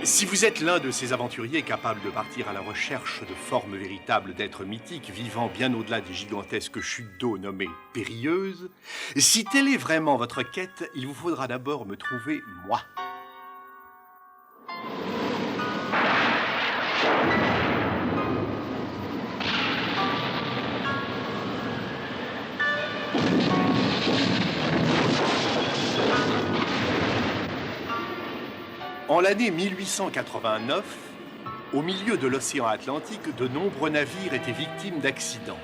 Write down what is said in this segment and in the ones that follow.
Si vous êtes l'un de ces aventuriers capables de partir à la recherche de formes véritables d'êtres mythiques vivant bien au-delà des gigantesques chutes d'eau nommées périlleuses, si telle est vraiment votre quête, il vous faudra d'abord me trouver moi. En l'année 1889, au milieu de l'océan Atlantique, de nombreux navires étaient victimes d'accidents.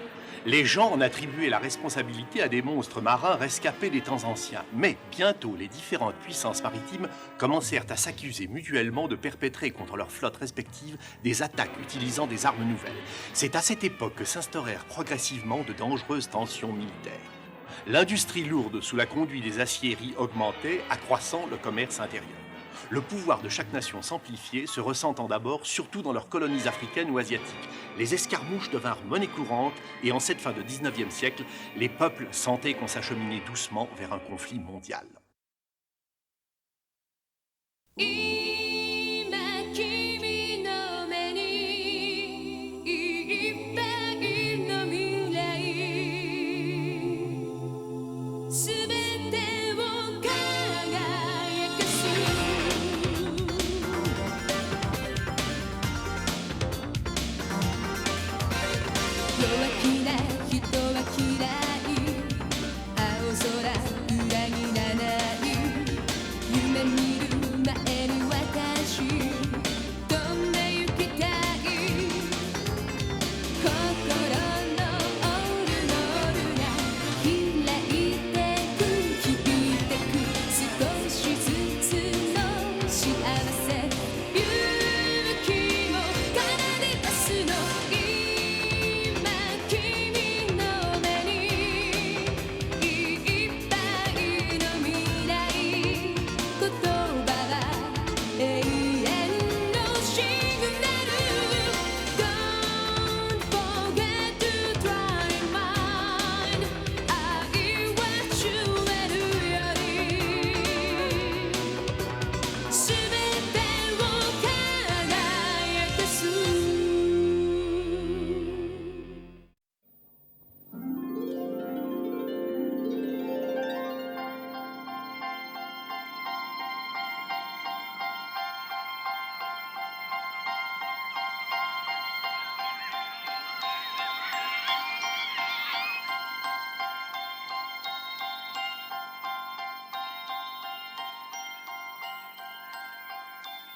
Les gens en attribuaient la responsabilité à des monstres marins rescapés des temps anciens. Mais bientôt, les différentes puissances maritimes commencèrent à s'accuser mutuellement de perpétrer contre leurs flottes respectives des attaques utilisant des armes nouvelles. C'est à cette époque que s'instaurèrent progressivement de dangereuses tensions militaires. L'industrie lourde sous la conduite des aciéries augmentait, accroissant le commerce intérieur. Le pouvoir de chaque nation s'amplifiait, se ressentant d'abord surtout dans leurs colonies africaines ou asiatiques. Les escarmouches devinrent monnaie courante et en cette fin de 19e siècle, les peuples sentaient qu'on s'acheminait doucement vers un conflit mondial.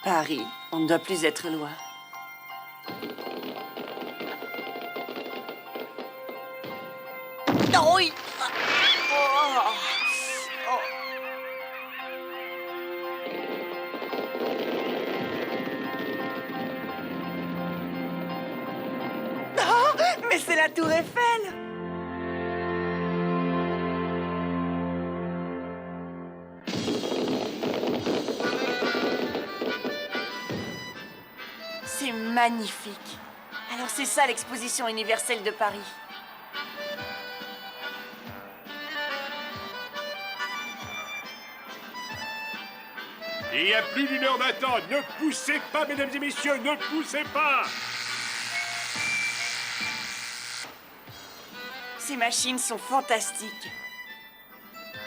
Paris, on ne doit plus être loin. Oh oui. Oh. Oh. Oh, mais c'est la Tour Eiffel! C'est magnifique. Alors c'est ça l'exposition universelle de Paris. Il y a plus d'une heure d'attente. Ne poussez pas, mesdames et messieurs, ne poussez pas! Ces machines sont fantastiques.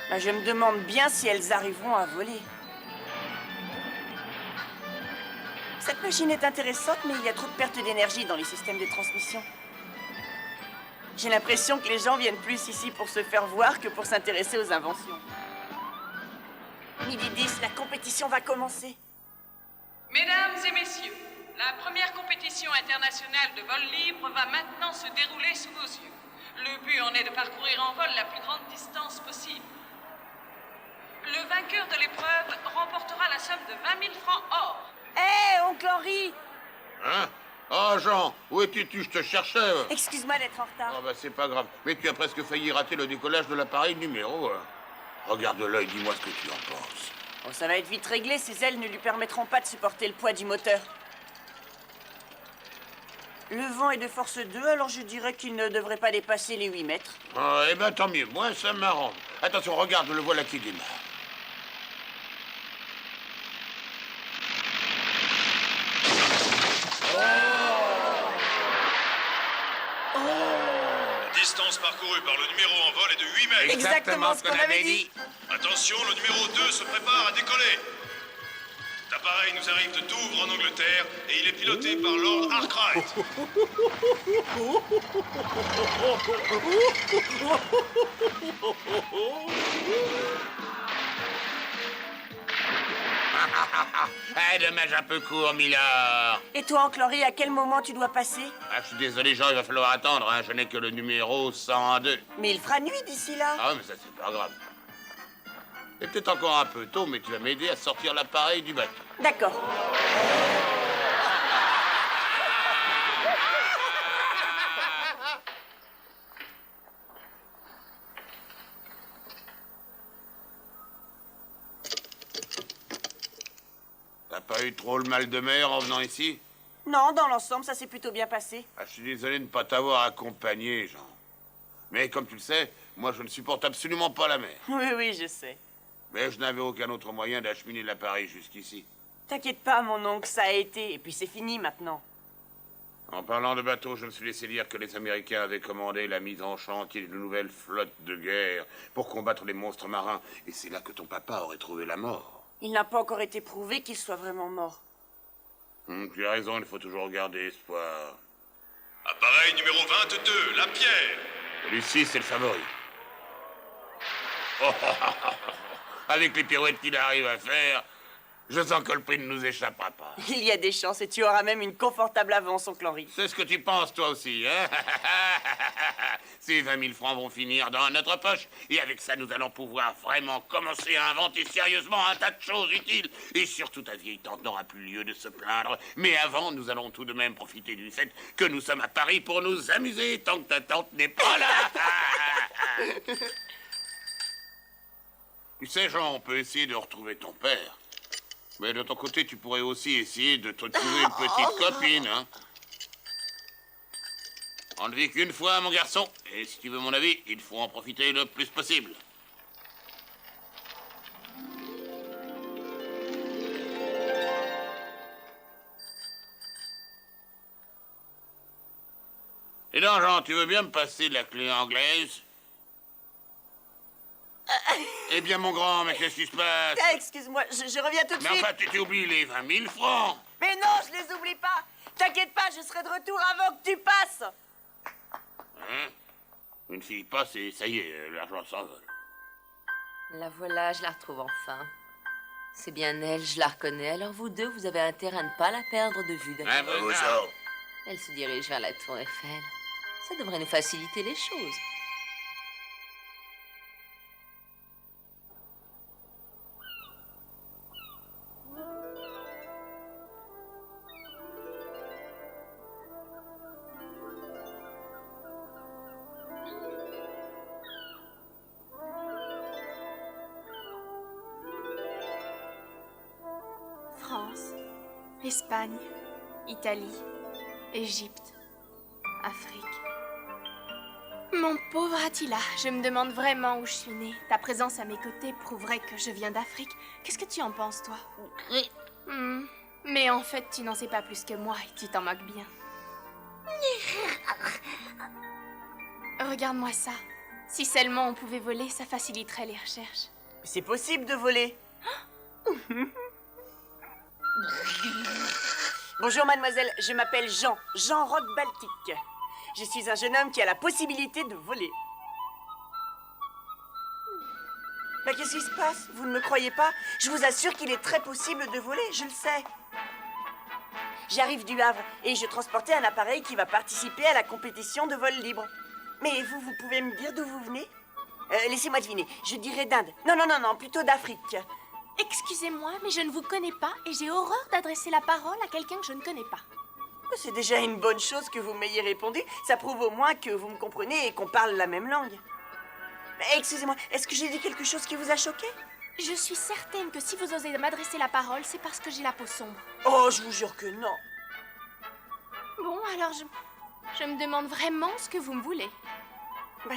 Ben, je me demande bien si elles arriveront à voler. Cette machine est intéressante, mais il y a trop de perte d'énergie dans les systèmes de transmission. J'ai l'impression que les gens viennent plus ici pour se faire voir que pour s'intéresser aux inventions. Midi 10, la compétition va commencer. Mesdames et messieurs, la première compétition internationale de vol libre va maintenant se dérouler sous vos yeux. Le but en est de parcourir en vol la plus grande distance possible. Le vainqueur de l'épreuve remportera la somme de 20 000 francs or. Hé, oncle Henri! Hein? Oh, Jean, où étais-tu? Je te cherchais. Excuse-moi d'être en retard. Oh, bah, c'est pas grave. Mais tu as presque failli rater le décollage de l'appareil numéro 1. Regarde l'œil, dis-moi ce que tu en penses. Oh, ça va être vite réglé, ces ailes ne lui permettront pas de supporter le poids du moteur. Le vent est de force 2, alors je dirais qu'il ne devrait pas dépasser les 8 mètres. Oh, eh ben tant mieux, moi ça m'arrange. Attention, regarde, le voilà qui démarre. parcouru par le numéro en vol est de 8 mètres. Exactement ce qu'on avait dit. Attention, le numéro 2 se prépare à décoller. L'appareil nous arrive de Douvres en Angleterre et il est piloté par Lord Arkwright. Ah, dommage un peu court, Milord. Et toi, Oncle Henry, à quel moment tu dois passer? Ah, je suis désolé, Jean, il va falloir attendre. Hein. Je n'ai que le numéro 102. Mais il fera nuit d'ici là. Ah, mais ça, c'est pas grave. C'est peut-être encore un peu tôt, mais tu vas m'aider à sortir l'appareil du bateau. D'accord. T'as pas eu trop le mal de mer en venant ici? Non, dans l'ensemble, ça s'est plutôt bien passé. Ah, je suis désolé de ne pas t'avoir accompagné, Jean. Mais comme tu le sais, moi, je ne supporte absolument pas la mer. Oui, oui, je sais. Mais je n'avais aucun autre moyen d'acheminer l'appareil jusqu'ici. T'inquiète pas, mon oncle, ça a été. Et puis c'est fini maintenant. En parlant de bateau, je me suis laissé dire que les Américains avaient commandé la mise en chantier d'une nouvelle flotte de guerre pour combattre les monstres marins. Et c'est là que ton papa aurait trouvé la mort. Il n'a pas encore été prouvé qu'il soit vraiment mort. Tu as raison, il faut toujours garder espoir. Appareil numéro 22, la pierre. Lucie, c'est le favori. Avec les pirouettes qu'il arrive à faire, je sens que le prix ne nous échappera pas. Il y a des chances et tu auras même une confortable avance, oncle Henry. C'est ce que tu penses, toi aussi, hein? Ces 20 000 francs vont finir dans notre poche, et avec ça, nous allons pouvoir vraiment commencer à inventer sérieusement un tas de choses utiles. Et surtout, ta vieille tante n'aura plus lieu de se plaindre. Mais avant, nous allons tout de même profiter du fait que nous sommes à Paris pour nous amuser tant que ta tante n'est pas là. Tu sais, Jean, on peut essayer de retrouver ton père. Mais de ton côté, tu pourrais aussi essayer de te trouver une petite copine, hein? On ne vit qu'une fois, mon garçon. Et si tu veux mon avis, il faut en profiter le plus possible. Et donc, Jean, tu veux bien me passer la clé anglaise? Eh bien, mon grand, mais qu'est-ce qui se passe? Excuse-moi, je reviens tout de Mais suite. enfin, tu oublies les 20 000 francs. Mais non, je les oublie pas. T'inquiète pas, je serai de retour avant que tu passes. Hein? Une fille passe et ça y est, l'argent s'envole. La voilà, je la retrouve enfin. C'est bien elle, je la reconnais. Alors vous deux, vous avez intérêt à ne pas la perdre de vue, d'accord? Ah, bon, ça. Elle se dirige vers la tour Eiffel. Ça devrait nous faciliter les choses. France, Espagne, Italie, Égypte, Afrique. Mon pauvre Attila, je me demande vraiment où je suis née. Ta présence à mes côtés prouverait que je viens d'Afrique. Qu'est-ce que tu en penses, toi? Mais en fait, tu n'en sais pas plus que moi et tu t'en moques bien. Regarde-moi ça. Si seulement on pouvait voler, ça faciliterait les recherches. C'est possible de voler. Bonjour mademoiselle, je m'appelle Jean Rock Baltique. Je suis un jeune homme qui a la possibilité de voler. Mais qu'est-ce qui se passe? Vous ne me croyez pas? Je vous assure qu'il est très possible de voler, je le sais. J'arrive du Havre et je transportais un appareil qui va participer à la compétition de vol libre. Mais vous pouvez me dire d'où vous venez? Laissez-moi deviner, je dirais d'Inde. Non, plutôt d'Afrique. Excusez-moi, mais je ne vous connais pas et j'ai horreur d'adresser la parole à quelqu'un que je ne connais pas. C'est déjà une bonne chose que vous m'ayez répondu. Ça prouve au moins que vous me comprenez et qu'on parle la même langue. Mais excusez-moi, est-ce que j'ai dit quelque chose qui vous a choqué? Je suis certaine que si vous osez m'adresser la parole, c'est parce que j'ai la peau sombre. Oh, je vous jure que non. Bon, alors je me demande vraiment ce que vous me voulez.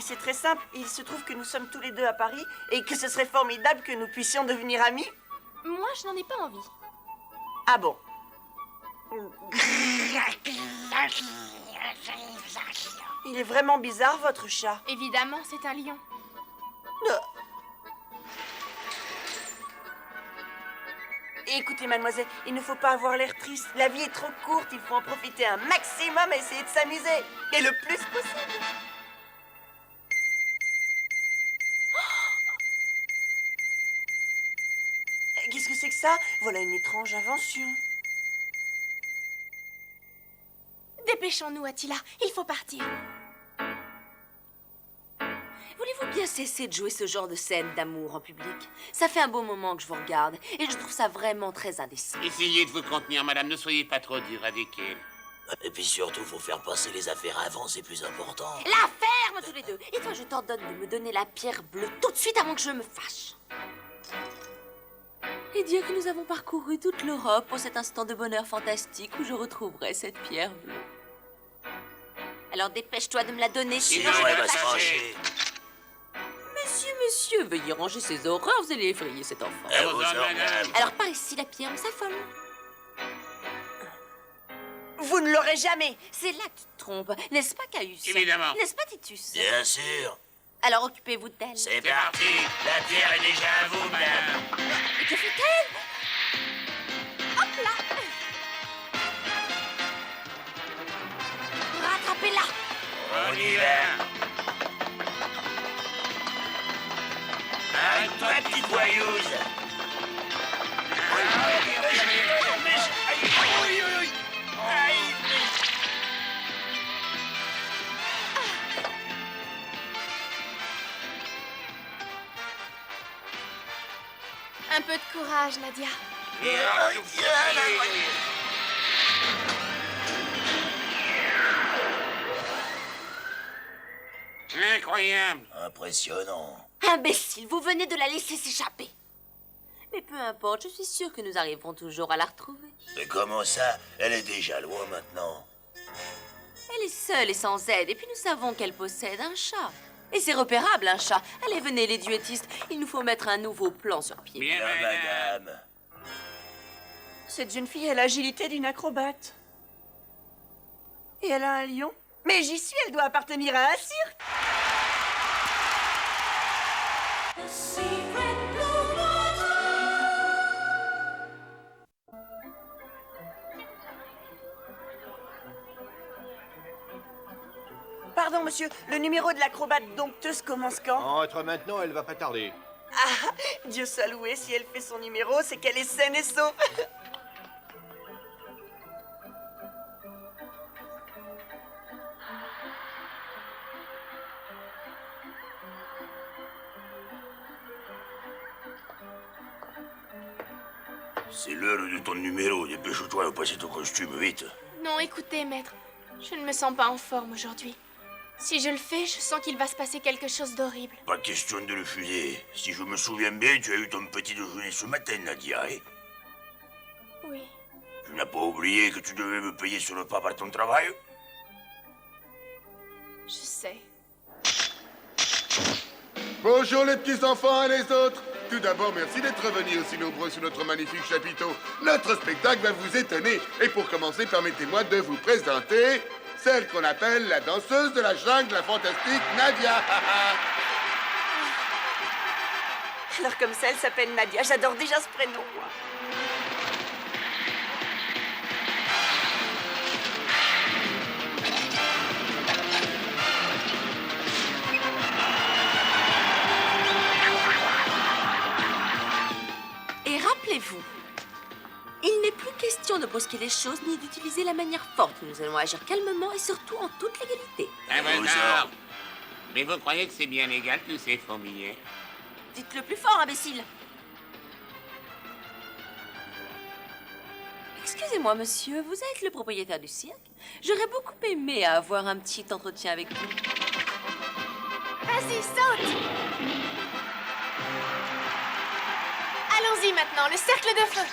C'est très simple. Il se trouve que nous sommes tous les deux à Paris et que ce serait formidable que nous puissions devenir amis. Moi, je n'en ai pas envie. Ah bon? Il est vraiment bizarre, votre chat. Évidemment, c'est un lion. Écoutez, mademoiselle, il ne faut pas avoir l'air triste. La vie est trop courte, il faut en profiter un maximum et essayer de s'amuser. Et le plus possible. Qu'est-ce que c'est que ça? Voilà une étrange invention. Dépêchons-nous, Attila. Il faut partir. Voulez-vous bien cesser de jouer ce genre de scène d'amour en public? Ça fait un beau moment que je vous regarde et je trouve ça vraiment très indécent. Essayez de vous contenir, madame, ne soyez pas trop dur avec elle. Et puis surtout, faut faire passer les affaires avant, c'est plus important. La ferme tous les deux. Et toi, je t'ordonne de me donner la pierre bleue tout de suite avant que je me fâche. Et dire que nous avons parcouru toute l'Europe pour cet instant de bonheur fantastique où je retrouverai cette pierre bleue. Alors dépêche-toi de me la donner, sinon Sinon, je elle me va se fâche. fâcher. Monsieur, veuillez ranger ces horreurs, vous allez effrayer cet enfant. Elle vous Aux hommes, ordonne. madame. Alors par ici, la pierre, on s'affole. Vous ne l'aurez jamais. C'est là que tu te trompes, n'est-ce pas, Caius? Évidemment. N'est-ce pas, Titus? Bien sûr. Alors occupez-vous d'elle. C'est parti. La pierre est déjà à vous, madame. Et que fait-elle? Hop là! Rattrapez-la! On y va. Arrête-toi, petite voyeuse. Un peu de courage, Nadia. Incroyable. Impressionnant. Imbécile, vous venez de la laisser s'échapper. Mais peu importe, je suis sûre que nous arriverons toujours à la retrouver. Mais comment ça? Elle est déjà loin maintenant. Elle est seule et sans aide, et puis nous savons qu'elle possède un chat. Et c'est repérable, un chat. Allez, venez, les duettistes, il nous faut mettre un nouveau plan sur pied. Bien, Bien, madame. madame. Cette jeune fille a l'agilité d'une acrobate. Et elle a un lion? Mais j'y suis, elle doit appartenir à un cirque. Pardon, monsieur, le numéro de l'acrobate dompteuse commence quand? Entre maintenant, elle va pas tarder. Ah, Dieu soit loué, si elle fait son numéro, c'est qu'elle est saine et sauve. C'est l'heure de ton numéro. Dépêche-toi de passer ton costume, vite. Non, écoutez, maître. Je ne me sens pas en forme aujourd'hui. Si je le fais, je sens qu'il va se passer quelque chose d'horrible. Pas question de refuser. Si je me souviens bien, tu as eu ton petit déjeuner ce matin, Nadia, hein? Oui. Tu n'as pas oublié que tu devais me payer sur le pas par ton travail? Je sais. Bonjour les petits enfants et les autres. Tout d'abord, merci d'être venus aussi nombreux sur notre magnifique chapiteau. Notre spectacle va vous étonner. Et pour commencer, permettez-moi de vous présenter celle qu'on appelle la danseuse de la jungle, la fantastique Nadia. Alors comme ça, elle s'appelle Nadia. J'adore déjà ce prénom, moi. Et rappelez-vous, il n'est plus question de brusquer les choses ni d'utiliser la manière forte. Nous allons agir calmement et surtout en toute légalité. Un Vous bonheur. ordres. Mais vous croyez que c'est bien légal, tous ces fourmillers? Dites-le plus fort, imbécile. Excusez-moi, monsieur, vous êtes le propriétaire du cirque? J'aurais beaucoup aimé avoir un petit entretien avec vous. Vas-y, saute! Allons-y maintenant, le cercle de feu!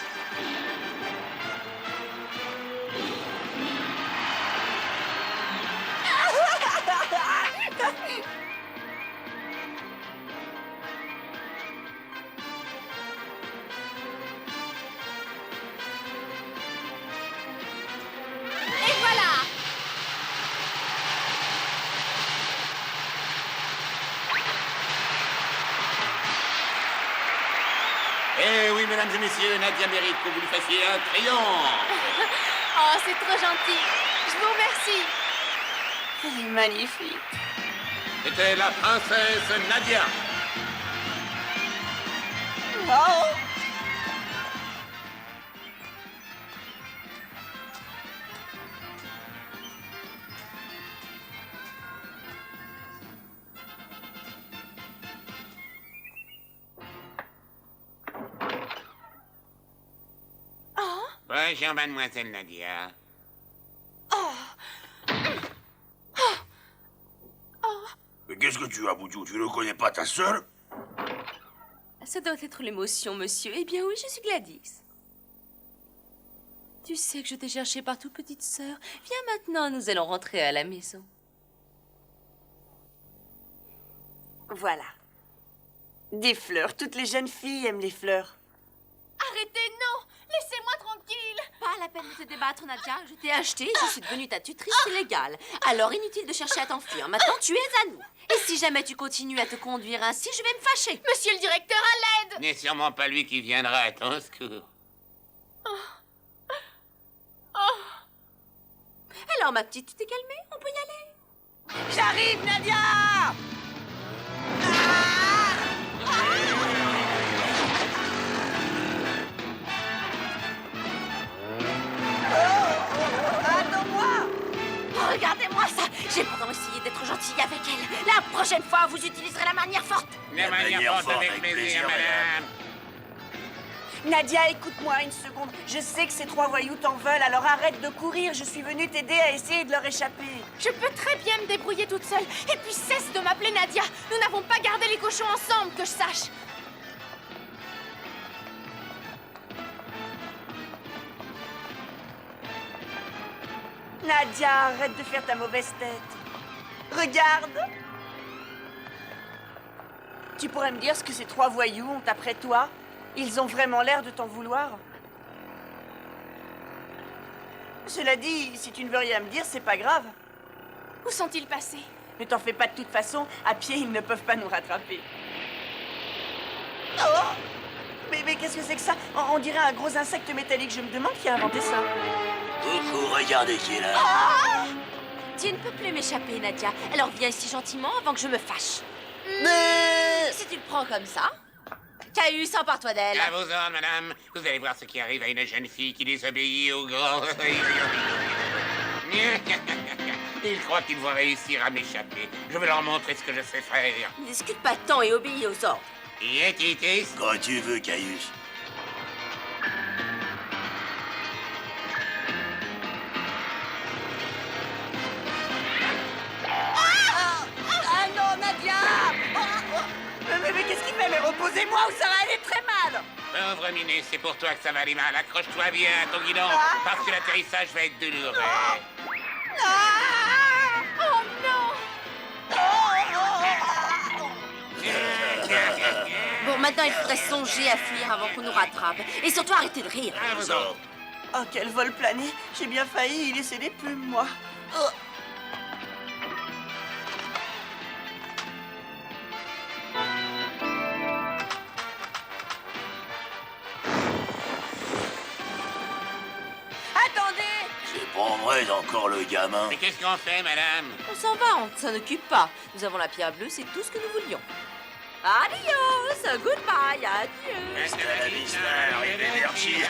Mesdames et messieurs, Nadia mérite que vous lui fassiez un triomphe. Oh, c'est trop gentil. Je vous remercie. Elle est magnifique. C'était la princesse Nadia. Oh! Bonjour, mademoiselle Nadia. Mais qu'est-ce que tu as, Boudou? Tu ne connais pas ta sœur? Ça doit être l'émotion, monsieur. Eh bien oui, je suis Gladys. Tu sais que je t'ai cherché partout, petite sœur. Viens maintenant, nous allons rentrer à la maison. Voilà. Des fleurs. Toutes les jeunes filles aiment les fleurs. Arrêtez, non! Laissez-moi tranquille! Pas la peine de te débattre, Nadia. Je t'ai acheté, je suis devenue ta tutrice illégale. Alors inutile de chercher à t'enfuir. Maintenant, tu es à nous. Et si jamais tu continues à te conduire ainsi, je vais me fâcher. Monsieur le directeur, à l'aide! N'est sûrement pas lui qui viendra à ton secours. Alors, ma petite, tu t'es calmée? On peut y aller? J'arrive, Nadia! Attends-moi! Oh, regardez-moi ça! J'ai pourtant essayé d'être gentille avec elle. La prochaine fois, vous utiliserez la manière forte. La manière forte avec plaisir, madame. Nadia, écoute-moi une seconde. Je sais que ces trois voyous t'en veulent, alors arrête de courir. Je suis venue t'aider à essayer de leur échapper. Je peux très bien me débrouiller toute seule. Et puis cesse de m'appeler Nadia. Nous n'avons pas gardé les cochons ensemble, que je sache. Nadia, arrête de faire ta mauvaise tête. Regarde! Tu pourrais me dire ce que ces trois voyous ont après toi? Ils ont vraiment l'air de t'en vouloir. Cela dit, si tu ne veux rien me dire, c'est pas grave. Où sont-ils passés? Ne t'en fais pas de toute façon, à pied, ils ne peuvent pas nous rattraper. Oh! Mais qu'est-ce que c'est que ça? On dirait un gros insecte métallique. Je me demande qui a inventé ça. Coucou, regardez qui est là. Tu ne peux plus m'échapper, Nadia. Alors viens ici gentiment avant que je me fâche. Si tu le prends comme ça... Caius, empare-toi d'elle. À vos ordres, madame. Vous allez voir ce qui arrive à une jeune fille qui désobéit au grand... Ils croient qu'ils vont réussir à m'échapper. Je vais leur montrer ce que je sais faire. Ne discute pas tant et obéis aux ordres. Yetitis. Quand tu veux, Caius. Ah non, Nadia! Mais qu'est-ce qu'il fait? Mais reposez-moi ou ça va aller très mal! Pauvre minet, c'est pour toi que ça va aller mal. Accroche-toi bien à ton guidon, parce que l'atterrissage va être douloureux. Oh non! Bon, maintenant, il faudrait songer à fuir avant qu'on nous rattrape. Et surtout, arrêter de rire. À vos ordres. Oh, quel vol plané! J'ai bien failli y laisser des plumes, moi. Oh. Attendez! C'est pas vrai encore le gamin. Mais qu'est-ce qu'on fait, madame? On s'en va, on ne s'en occupe pas. Nous avons la pierre bleue, c'est tout ce que nous voulions. Adios, goodbye, adieu. Hasta la vista, arrivederci.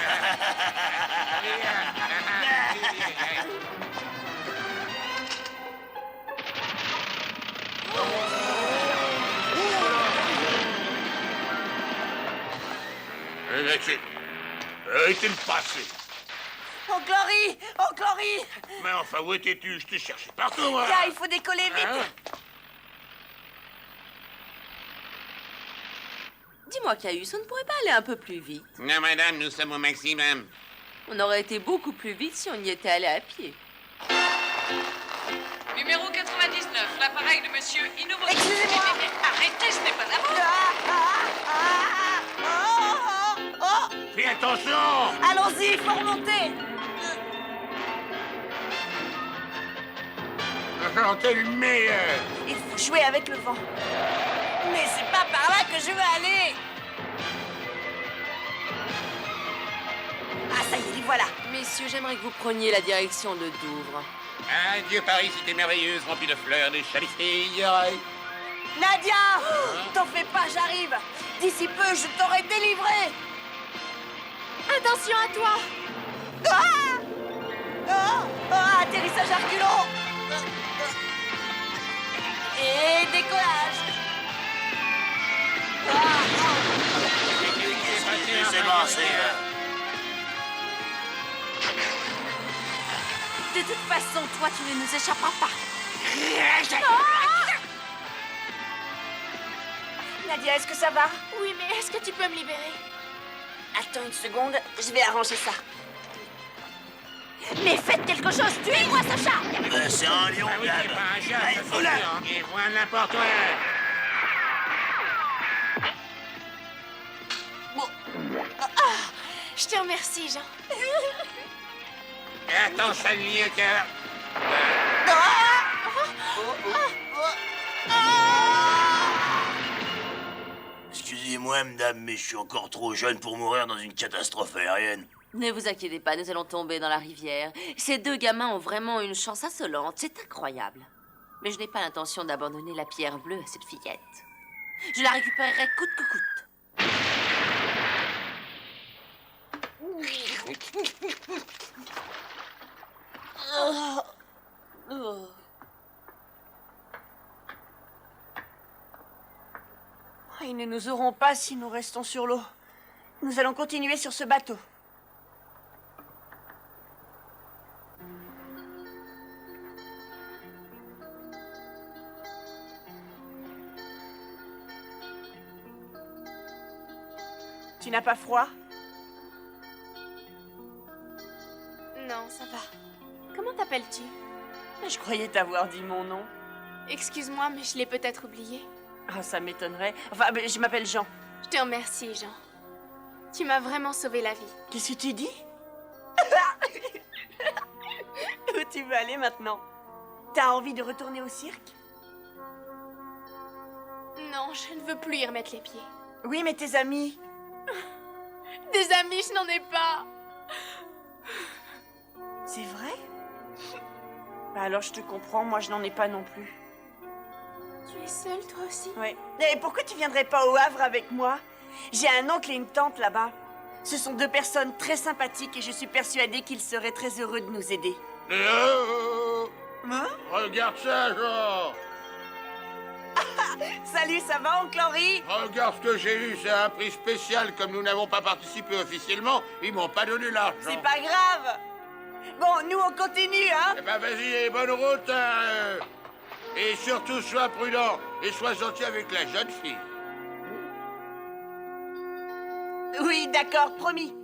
Laissez le passer. Oh, Glory! Oh, Glory! Mais enfin, où étais-tu? Je t'ai cherché partout, moi. Tiens, il faut décoller vite! Hein? Dis-moi, Caius, on ne pourrait pas aller un peu plus vite? Non, madame, nous sommes au maximum. On aurait été beaucoup plus vite si on y était allé à pied. Numéro 99, l'appareil de monsieur Inomoto. Excusez-moi. Arrêtez, ce n'est pas la vôtre. Fais attention! Allons-y, il faut remonter! T'es le meilleur! Il faut jouer avec le vent. Mais c'est pas par là que je veux aller! voilà. Messieurs, j'aimerais que vous preniez la direction de Douvres. Adieu Paris, cité merveilleuse, remplie de fleurs, de chalistilles. Nadia! T'en fais pas, j'arrive. D'ici peu, je t'aurai délivré. Attention à toi! Ah! Atterrissage à reculons. Et décollage. C'est bon, c'est... De toute façon, toi, tu ne nous échapperas pas. Nadia, est-ce que ça va? Oui, mais est-ce que tu peux me libérer? Attends une seconde, je vais arranger ça. Mais faites quelque chose, tuez-moi ce chat! c'est un lion, Ah oui, Gab. c'est pas un chat, Allez, ça, voilà. c'est sûr. Et voilà n'importe quoi. Je te remercie, Jean. Attends, Stanley, au cœur. Excusez-moi, madame, mais je suis encore trop jeune pour mourir dans une catastrophe aérienne. Ne vous inquiétez pas, nous allons tomber dans la rivière. Ces deux gamins ont vraiment une chance insolente, c'est incroyable. Mais je n'ai pas l'intention d'abandonner la pierre bleue à cette fillette. Je la récupérerai coûte que coûte. Ils ne nous auront pas si nous restons sur l'eau. Nous allons continuer sur ce bateau. Tu n'as pas froid? Non, ça va. Comment t'appelles-tu? Je croyais t'avoir dit mon nom. Excuse-moi, mais je l'ai peut-être oublié. Ah, ça m'étonnerait. Enfin, je m'appelle Jean. Je te remercie, Jean. Tu m'as vraiment sauvé la vie. Qu'est-ce que tu dis? Où tu veux aller maintenant? T'as envie de retourner au cirque? Non, je ne veux plus y remettre les pieds. Oui, mais tes amis... Des amis, je n'en ai pas. C'est vrai? Bah alors je te comprends, moi je n'en ai pas non plus. Tu es seule, toi aussi? Ouais. Et pourquoi tu viendrais pas au Havre avec moi? J'ai un oncle et une tante là-bas. Ce sont deux personnes très sympathiques et je suis persuadée qu'ils seraient très heureux de nous aider. Hein? Regarde ça, Jean. Salut, ça va, oncle Henri? Regarde ce que j'ai eu, c'est un prix spécial. Comme nous n'avons pas participé officiellement, ils m'ont pas donné l'argent. C'est pas grave. Bon, nous on continue, hein? Eh ben vas-y, et bonne route, hein. Et surtout, sois prudent et sois gentil avec la jeune fille. Oui, d'accord, promis.